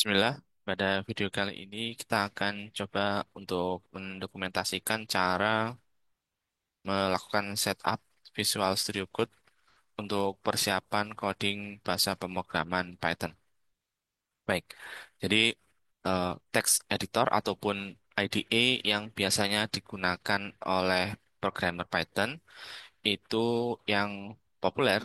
Bismillah, pada video kali ini kita akan coba untuk mendokumentasikan cara melakukan setup Visual Studio Code untuk persiapan coding bahasa pemrograman Python. Baik, jadi text editor ataupun IDE yang biasanya digunakan oleh programmer Python itu yang populer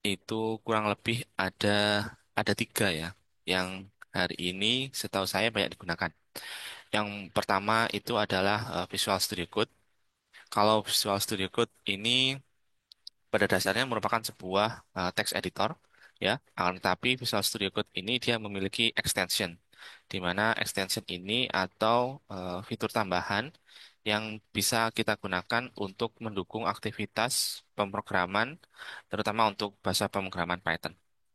itu kurang lebih ada tiga ya, yang hari ini setahu saya banyak digunakan. Yang pertama itu adalah Visual Studio Code. Kalau Visual Studio Code ini pada dasarnya merupakan sebuah text editor, ya. Akan tetapi Visual Studio Code ini dia memiliki extension, di mana extension ini atau fitur tambahan yang bisa kita gunakan untuk mendukung aktivitas pemrograman, terutama untuk bahasa pemrograman Python.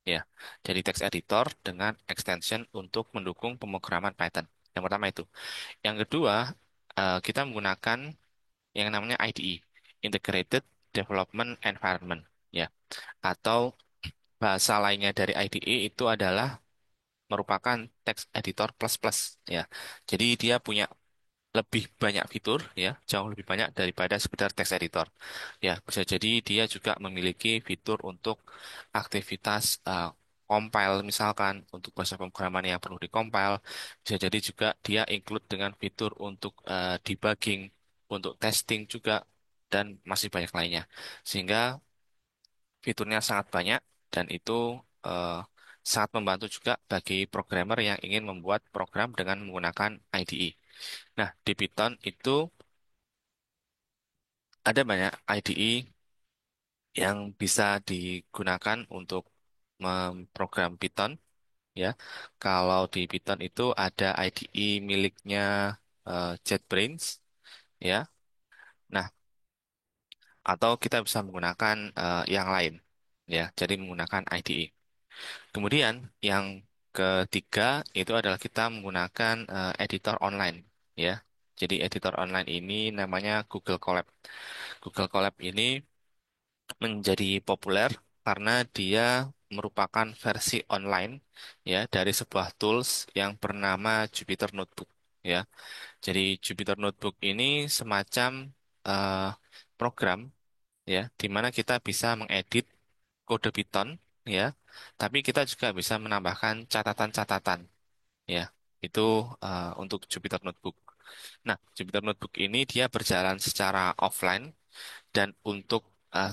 Ya, jadi text editor dengan extension untuk mendukung pemrograman Python. Yang pertama itu. Yang kedua, kita menggunakan yang namanya IDE, Integrated Development Environment, ya. Atau bahasa lainnya dari IDE itu adalah merupakan text editor plus plus, ya. Jadi dia punya lebih banyak fitur, ya, jauh lebih banyak daripada sekedar text editor. Ya, bisa jadi dia juga memiliki fitur untuk aktivitas compile, misalkan untuk bahasa pemrograman yang perlu dikompil. Bisa jadi juga dia include dengan fitur untuk debugging, untuk testing juga, dan masih banyak lainnya. Sehingga fiturnya sangat banyak dan itu eh, sangat membantu juga bagi programmer yang ingin membuat program dengan menggunakan IDE. Nah, di Python itu ada banyak IDE yang bisa digunakan untuk memprogram Python, ya. Kalau di Python itu ada IDE miliknya JetBrains, ya. Nah, atau kita bisa menggunakan yang lain, ya. Jadi menggunakan IDE. Kemudian yang ketiga itu adalah kita menggunakan editor online, ya. Jadi editor online ini namanya Google Colab. Google Colab ini menjadi populer karena dia merupakan versi online, ya, dari sebuah tools yang bernama Jupyter Notebook, ya. Jadi Jupyter Notebook ini semacam eh, program, ya, di mana kita bisa mengedit kode Python, ya, tapi kita juga bisa menambahkan catatan-catatan, ya. Itu untuk Jupyter Notebook. Nah, Jupyter Notebook ini dia berjalan secara offline dan untuk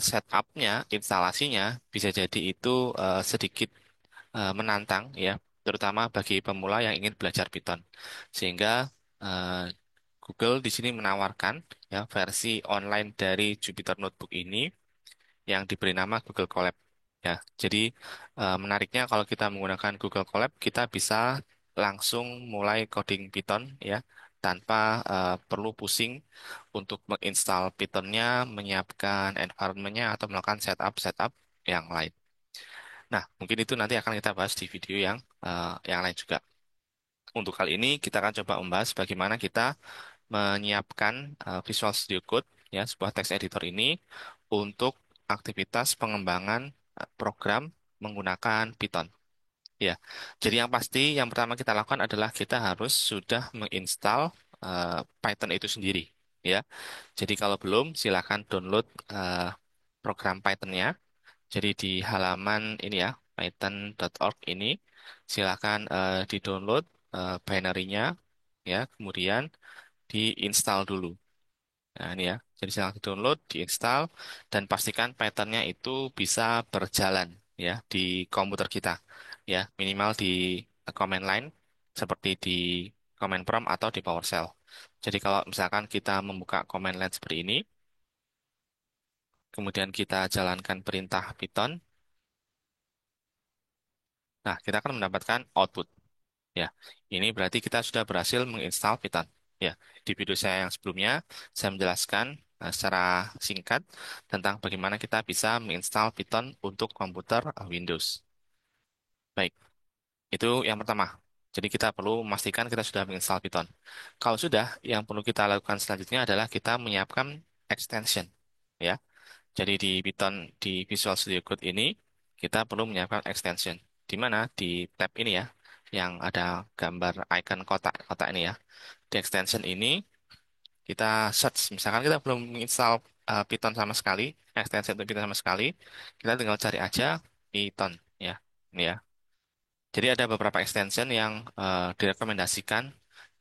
setupnya, instalasinya bisa jadi itu sedikit menantang, ya, terutama bagi pemula yang ingin belajar Python. Sehingga eh, Google di sini menawarkan, ya, versi online dari Jupyter Notebook ini yang diberi nama Google Colab. Ya, jadi menariknya kalau kita menggunakan Google Colab, kita bisa langsung mulai coding Python, ya, tanpa perlu pusing untuk menginstal Python-nya, menyiapkan environment-nya atau melakukan setup-setup yang lain. Nah, mungkin itu nanti akan kita bahas di video yang lain juga. Untuk kali ini kita akan coba membahas bagaimana kita menyiapkan Visual Studio Code, ya, sebuah text editor ini untuk aktivitas pengembangan program menggunakan Python. Ya, jadi yang pasti yang pertama kita lakukan adalah kita harus sudah menginstal Python itu sendiri. Ya, jadi kalau belum silakan download program Python-nya. Jadi di halaman ini ya, python.org ini, silakan di-download binary-nya, ya, kemudian diinstal dulu. Nah, ini ya. Jadi silakan di-download, diinstal, dan pastikan Python-nya itu bisa berjalan, ya, di komputer kita. Ya, minimal di command line seperti di command prompt atau di PowerShell. Jadi kalau misalkan kita membuka command line seperti ini, kemudian kita jalankan perintah Python, nah, kita akan mendapatkan output. Ya, ini berarti kita sudah berhasil menginstal Python. Ya, di video saya yang sebelumnya, saya menjelaskan secara singkat tentang bagaimana kita bisa menginstal Python untuk komputer Windows. Baik, itu yang pertama. Jadi kita perlu memastikan kita sudah menginstal Python. Kalau sudah, yang perlu kita lakukan selanjutnya adalah kita menyiapkan extension. Ya, jadi di Python di Visual Studio Code ini kita perlu menyiapkan extension. Di mana di tab ini ya. yang ada gambar icon kotak-kotak ini ya. Di extension ini kita search, misalkan kita belum menginstal Python sama sekali, extension untuk Python sama sekali, kita tinggal cari aja Python ya. Ini ya. Jadi ada beberapa extension yang direkomendasikan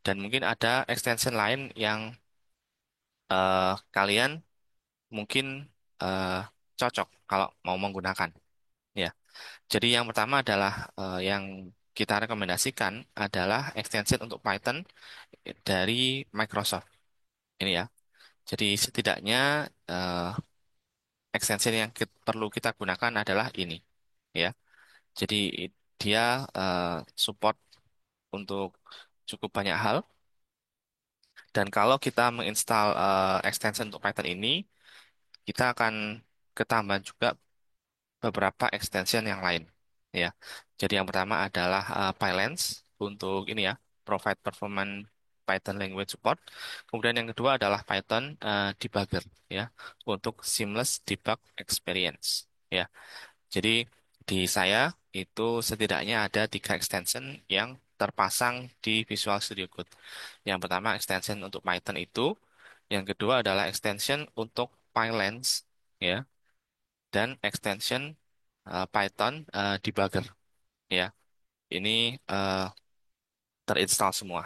dan mungkin ada extension lain yang kalian mungkin eh, cocok kalau mau menggunakan ya. Jadi yang pertama adalah yang kita rekomendasikan adalah extension untuk Python dari Microsoft ini ya. Jadi setidaknya eh, extension yang perlu kita gunakan adalah ini ya. Jadi dia support untuk cukup banyak hal dan kalau kita menginstal extension untuk Python ini, kita akan ketambahan juga beberapa extension yang lain ya. Jadi yang pertama adalah Pylance untuk ini ya, provide performance Python language support. Kemudian yang kedua adalah Python debugger ya, untuk seamless debug experience ya. Jadi di saya itu setidaknya ada 3 extension yang terpasang di Visual Studio Code. Yang pertama extension untuk Python itu, yang kedua adalah extension untuk Pylance ya, dan extension Python debugger ya. Ini eh, terinstall semua.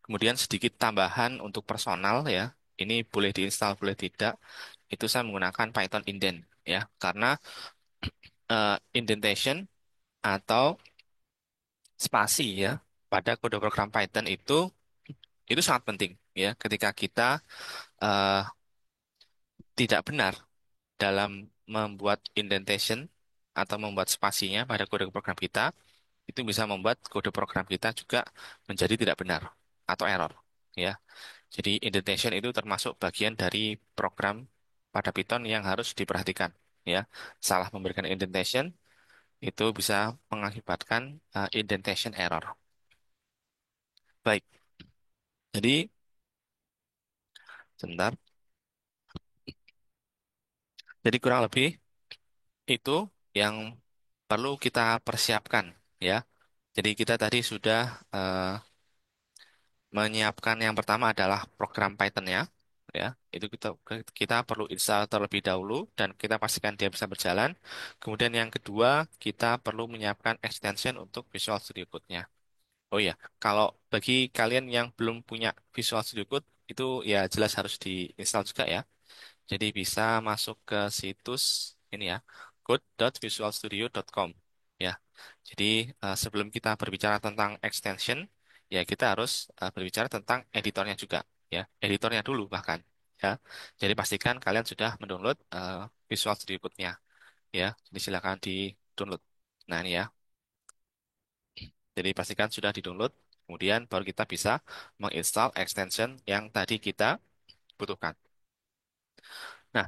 Kemudian sedikit tambahan untuk personal ya. Ini boleh diinstal boleh tidak. Itu saya menggunakan Python indent ya, karena indentation atau spasi ya pada kode program Python itu sangat penting ya. Ketika kita eh, tidak benar dalam membuat indentation atau membuat spasinya pada kode program kita, itu bisa membuat kode program kita juga menjadi tidak benar atau error ya. Jadi indentation itu termasuk bagian dari program pada Python yang harus diperhatikan ya. Salah memberikan indentation itu bisa mengakibatkan indentation error. Baik, jadi sebentar. Jadi kurang lebih itu yang perlu kita persiapkan ya. Jadi kita tadi sudah eh, menyiapkan yang pertama adalah program Python-nya, ya. Itu kita perlu install terlebih dahulu dan kita pastikan dia bisa berjalan. Kemudian yang kedua, kita perlu menyiapkan extension untuk Visual Studio Code-nya. Oh ya, kalau bagi kalian yang belum punya Visual Studio Code, itu ya jelas harus diinstal juga ya. Jadi bisa masuk ke situs ini ya, code.visualstudio.com ya. Jadi sebelum kita berbicara tentang extension, ya kita harus berbicara tentang editornya juga ya, editornya dulu bahkan ya. Jadi pastikan kalian sudah mendownload Visual Studio Code-nya ya. Jadi silakan di-download. Nah ini ya. Jadi pastikan sudah di-download, kemudian baru kita bisa menginstal extension yang tadi kita butuhkan. Nah,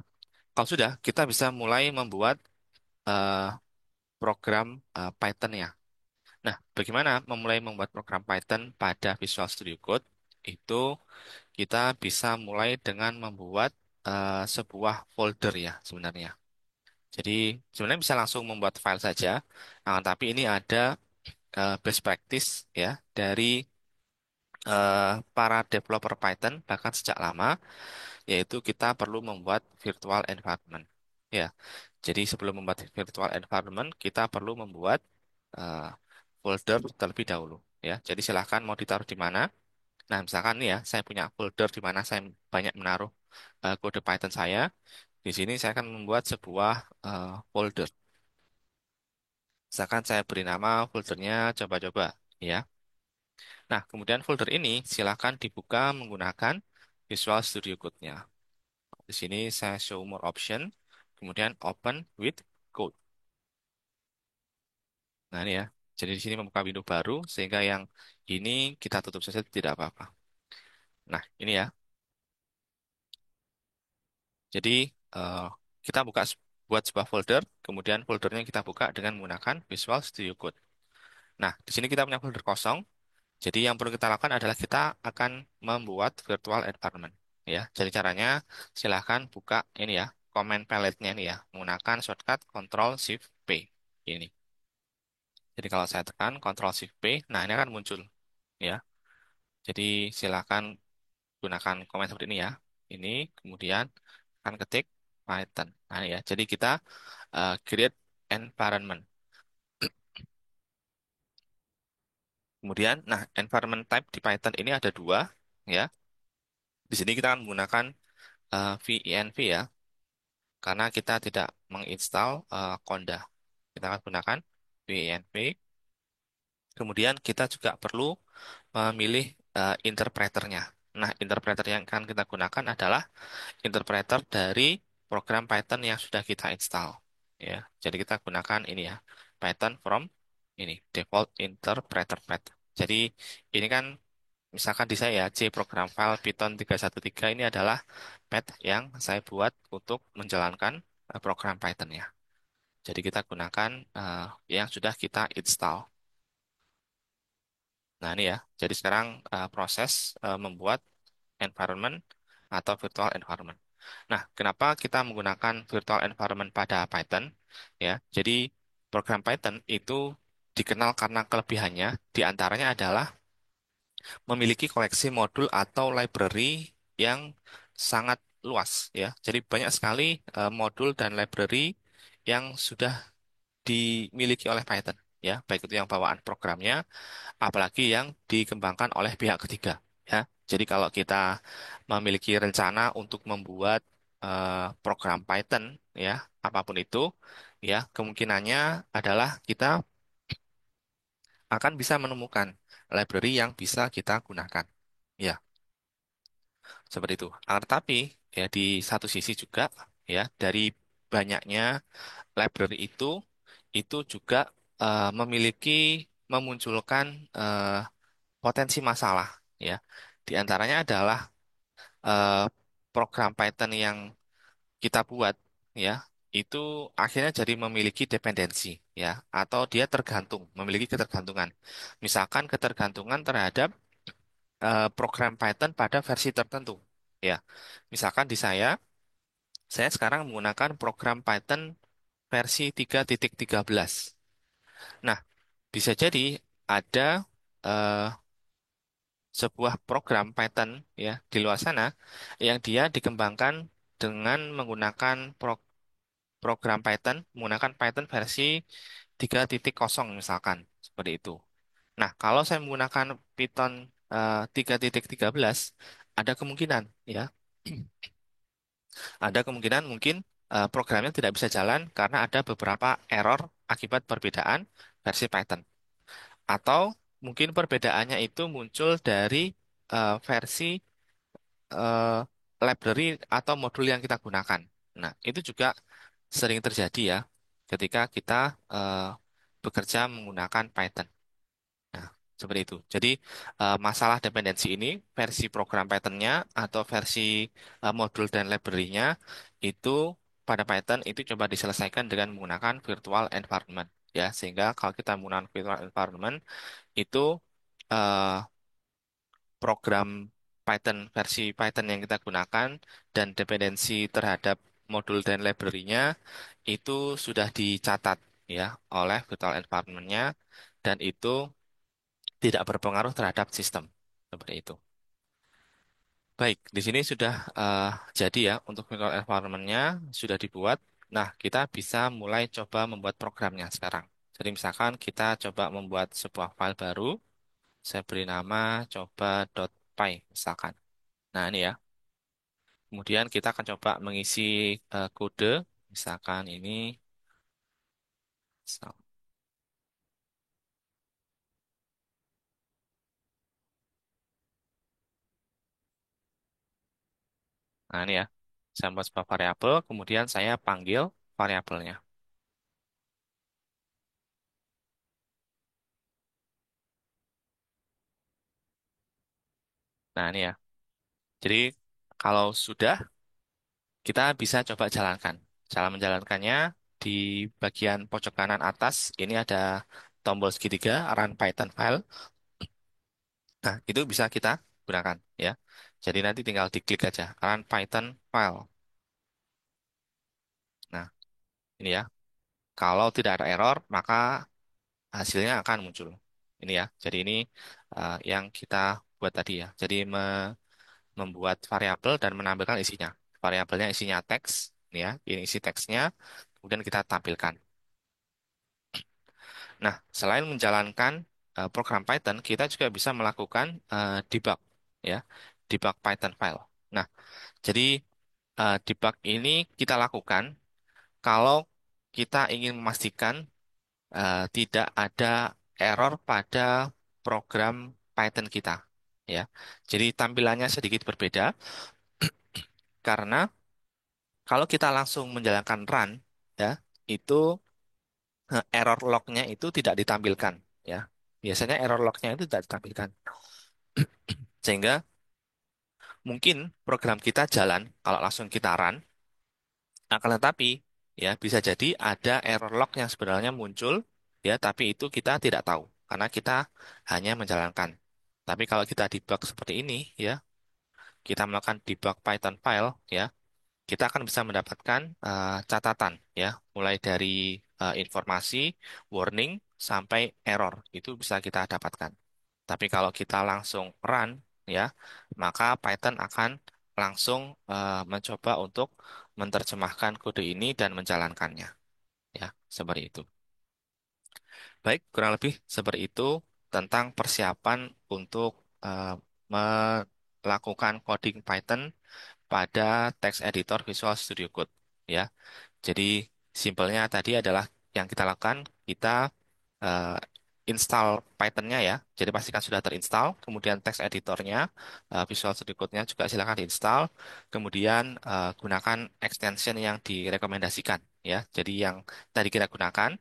kalau sudah, kita bisa mulai membuat eh, program Python-nya. Nah, bagaimana memulai membuat program Python pada Visual Studio Code? Itu kita bisa mulai dengan membuat sebuah folder ya sebenarnya. Jadi sebenarnya bisa langsung membuat file saja, tapi ini ada best practice ya dari para developer Python bahkan sejak lama, yaitu kita perlu membuat virtual environment. Ya, jadi sebelum membuat virtual environment, kita perlu membuat eh, folder terlebih dahulu. Ya, jadi silahkan mau ditaruh di mana. Nah, misalkan nih ya, saya punya folder di mana saya banyak menaruh kode Python saya. Di sini saya akan membuat sebuah folder. Misalkan saya beri nama foldernya coba-coba, ya. Nah, kemudian folder ini silahkan dibuka menggunakan Visual Studio Code-nya. Di sini saya show more option, kemudian open with code. Nah, ini ya. Jadi di sini membuka window baru, sehingga yang ini kita tutup saja tidak apa-apa. Nah, ini ya. Jadi eh, kita buat sebuah folder, kemudian foldernya kita buka dengan menggunakan Visual Studio Code. Nah, di sini kita punya folder kosong. Jadi yang perlu kita lakukan adalah kita akan membuat virtual environment. Ya, jadi caranya silahkan buka ini ya, command palette-nya ini ya, menggunakan shortcut Ctrl Shift P ini. Jadi kalau saya tekan Ctrl Shift P, nah ini akan muncul ya. Jadi silakan gunakan komen seperti ini ya. Ini kemudian akan ketik Python. Nah ya, jadi kita create environment. Kemudian, nah environment type di Python ini ada dua ya. Di sini kita akan menggunakan venv ya, karena kita tidak menginstal Conda. Kita akan gunakan venv. Kemudian kita juga perlu memilih interpreternya. Nah, interpreter yang akan kita gunakan adalah interpreter dari program Python yang sudah kita install. Ya, jadi kita gunakan ini ya, Python from ini default interpreter path. Jadi ini kan misalkan di saya C program file Python 313 ini adalah path yang saya buat untuk menjalankan program Python ya. Jadi kita gunakan yang sudah kita install. Nah, ini ya. Jadi sekarang proses membuat environment atau virtual environment. Nah, kenapa kita menggunakan virtual environment pada Python? Ya, jadi program Python itu dikenal karena kelebihannya, di antaranya adalah memiliki koleksi modul atau library yang sangat luas ya. Jadi banyak sekali modul dan library yang sudah dimiliki oleh Python ya, baik itu yang bawaan programnya apalagi yang dikembangkan oleh pihak ketiga ya. Jadi kalau kita memiliki rencana untuk membuat program Python ya, apapun itu ya, kemungkinannya adalah kita akan bisa menemukan library yang bisa kita gunakan. Ya, seperti itu. Akan tetapi ya di satu sisi juga ya dari banyaknya library itu juga memiliki memunculkan potensi masalah ya. Di antaranya adalah eh, program Python yang kita buat ya itu akhirnya jadi memiliki dependensi ya atau dia tergantung, memiliki ketergantungan. Misalkan ketergantungan terhadap program Python pada versi tertentu ya. Misalkan di saya sekarang menggunakan program Python versi 3.13. Nah, bisa jadi ada eh, sebuah program Python ya di luar sana yang dia dikembangkan dengan menggunakan program Python menggunakan Python versi 3.0 misalkan seperti itu. Nah, kalau saya menggunakan Python 3.13 ada kemungkinan ya ada kemungkinan mungkin programnya tidak bisa jalan karena ada beberapa error akibat perbedaan versi Python. Atau mungkin perbedaannya itu muncul dari versi eh, library atau modul yang kita gunakan. Nah, itu juga sering terjadi ya ketika kita eh, bekerja menggunakan Python. Nah, seperti itu. Jadi, masalah dependensi ini, versi program Python-nya atau versi modul dan library-nya itu pada Python itu coba diselesaikan dengan menggunakan virtual environment. Ya, sehingga kalau kita menggunakan virtual environment itu eh, program Python versi Python yang kita gunakan dan dependensi terhadap modul dan library-nya itu sudah dicatat ya oleh virtual environment-nya dan itu tidak berpengaruh terhadap sistem seperti itu. Baik, di sini sudah jadi ya untuk virtual environment-nya sudah dibuat. Nah, kita bisa mulai coba membuat programnya sekarang. Jadi misalkan kita coba membuat sebuah file baru, saya beri nama coba.py misalkan. Nah, ini ya. Kemudian kita akan coba mengisi kode, misalkan ini. So, nah, ini ya. Saya buat sebuah variabel, kemudian saya panggil variabelnya. Nah, ini ya. Jadi kalau sudah, kita bisa coba jalankan. Cara menjalankannya di bagian pojok kanan atas, ini ada tombol segitiga, run Python file. Nah, itu bisa kita gunakan ya. Jadi nanti tinggal diklik aja, run Python file. Nah, ini ya. Kalau tidak ada error, maka hasilnya akan muncul. Ini ya. Jadi ini yang kita buat tadi ya. Jadi membuat variabel dan menampilkan isinya. Variabelnya isinya teks, ini ya. Ini isi teksnya, kemudian kita tampilkan. Nah, selain menjalankan program Python, kita juga bisa melakukan debug, ya, debug Python file. Nah, jadi debug ini kita lakukan kalau kita ingin memastikan tidak ada error pada program Python kita, ya. Jadi tampilannya sedikit berbeda karena kalau kita langsung menjalankan run, ya, itu error lognya itu tidak ditampilkan, ya. Biasanya error lognya itu tidak ditampilkan. Sehingga mungkin program kita jalan kalau langsung kita run, akan tetapi ya bisa jadi ada error log yang sebenarnya muncul ya, tapi itu kita tidak tahu karena kita hanya menjalankan. Tapi kalau kita debug seperti ini ya, kita melakukan debug Python file ya, kita akan bisa mendapatkan catatan ya, mulai dari informasi, warning sampai error itu bisa kita dapatkan. Tapi kalau kita langsung run, ya, maka Python akan langsung mencoba untuk menerjemahkan kode ini dan menjalankannya. Ya, seperti itu. Baik, kurang lebih seperti itu tentang persiapan untuk eh, melakukan coding Python pada text editor Visual Studio Code. Ya, jadi simpelnya tadi adalah yang kita lakukan, kita eh, install Python-nya ya. Jadi pastikan sudah terinstall. Kemudian text editornya, Visual Studio Code-nya juga silakan diinstal. Kemudian gunakan extension yang direkomendasikan ya. Jadi yang tadi kita gunakan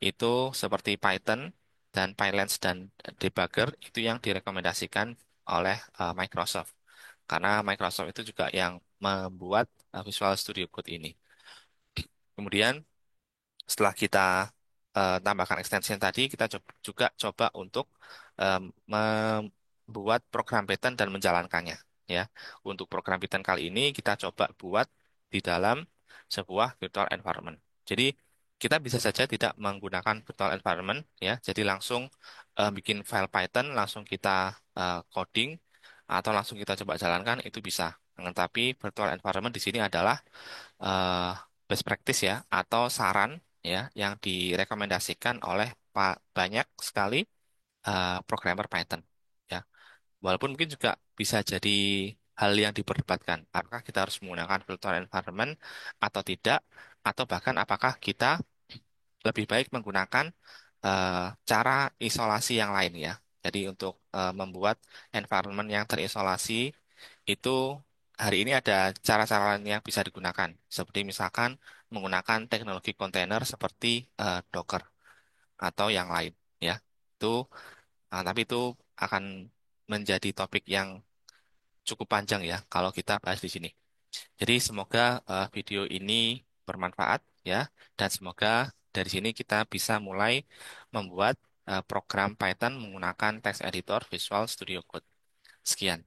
itu seperti Python dan Pylance dan Debugger itu yang direkomendasikan oleh Microsoft. Karena Microsoft itu juga yang membuat Visual Studio Code ini. Kemudian setelah kita tambahkan extension tadi, kita juga coba untuk membuat program Python dan menjalankannya. Ya, untuk program Python kali ini kita coba buat di dalam sebuah virtual environment. Jadi kita bisa saja tidak menggunakan virtual environment, ya. Jadi langsung bikin file Python, langsung kita coding atau langsung kita coba jalankan itu bisa. Tetapi virtual environment di sini adalah eh, best practice ya atau saran ya yang direkomendasikan oleh banyak sekali programmer Python ya. Walaupun mungkin juga bisa jadi hal yang diperdebatkan. Apakah kita harus menggunakan virtual environment atau tidak, atau bahkan apakah kita lebih baik menggunakan cara isolasi yang lain ya. Jadi untuk membuat environment yang terisolasi itu hari ini ada cara-cara lain yang bisa digunakan. Seperti misalkan menggunakan teknologi kontainer seperti Docker atau yang lain ya. Itu tapi itu akan menjadi topik yang cukup panjang ya kalau kita bahas di sini. Jadi semoga video ini bermanfaat ya, dan semoga dari sini kita bisa mulai membuat program Python menggunakan text editor Visual Studio Code. Sekian.